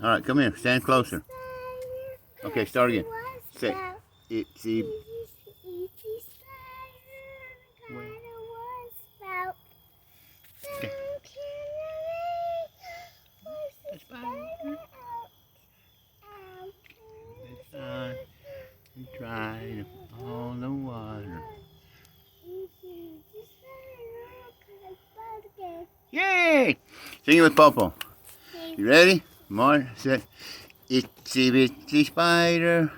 All right, come here. Stand closer. Okay, start again. Say, itsy. Okay. And tried all the water. Yay! Sing it with Popo. You ready? More. Say, itsy bitsy spider.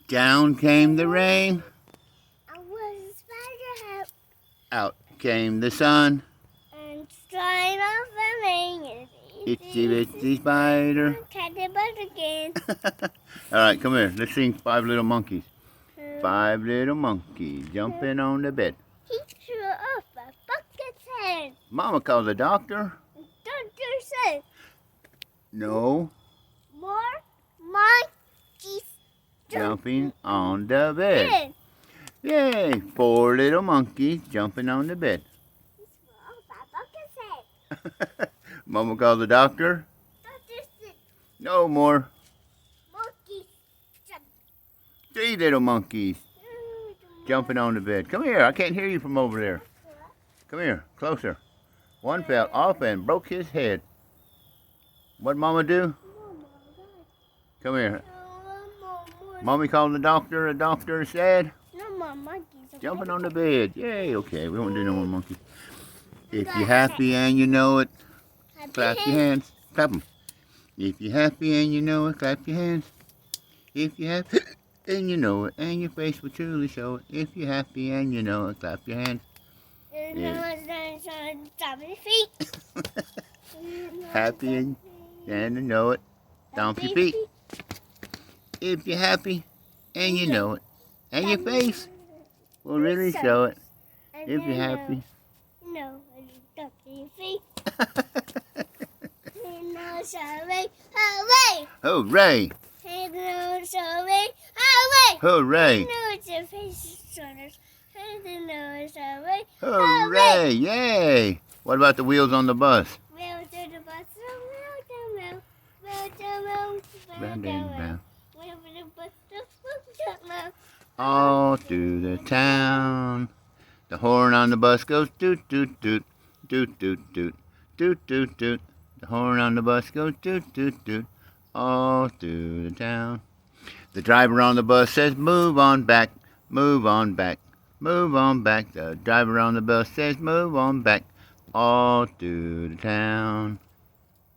Down came the rain. Out came the sun. And straight off the rain. Itsy bitsy spider. Again. Alright, come here. Let's sing Five Little Monkeys. 5 little monkeys jumping on the bed. He threw off a bucket's head. Mama called the doctor. Doctor said, No. more monkeys Jumping on the bed. Yay! 4 little monkeys jumping on the bed. He threw off a bucket's head. Mama called the doctor. Doctor said, No more. monkeys 3 little monkeys jumping on the bed. Come here. I can't hear you from over there. Come here. Closer. One fell off and broke his head. What'd Mama do? Come here. Mommy called the doctor. The doctor said, no more monkeys. jumping on the bed. Yay. Okay, we won't do no more monkeys. If you're happy and you know it, clap your hands. Clap them. If you're happy and you know it, clap your hands. If you're happy and you know it, and your face will truly show it. If you're happy and you know it, clap your hands. Stomp your feet. Happy and you know it, stomp your feet. If you're happy and you know it, and your face will really show it. If you're happy. No, stomp your feet. Hooray! Hooray! Hooray! Hooray! Hooray! Hooray! Hooray! Yay! What about the wheels on the bus? All through the town. The horn on the bus goes doot doot doot doot doot doot doot doot doot. The horn on the bus goes doot doot doot all through the town. The driver on the bus says, move on back, move on back, move on back. The driver on the bus says, move on back all through the town.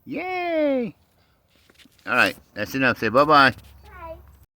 Yay! All right, that's enough. Say bye-bye.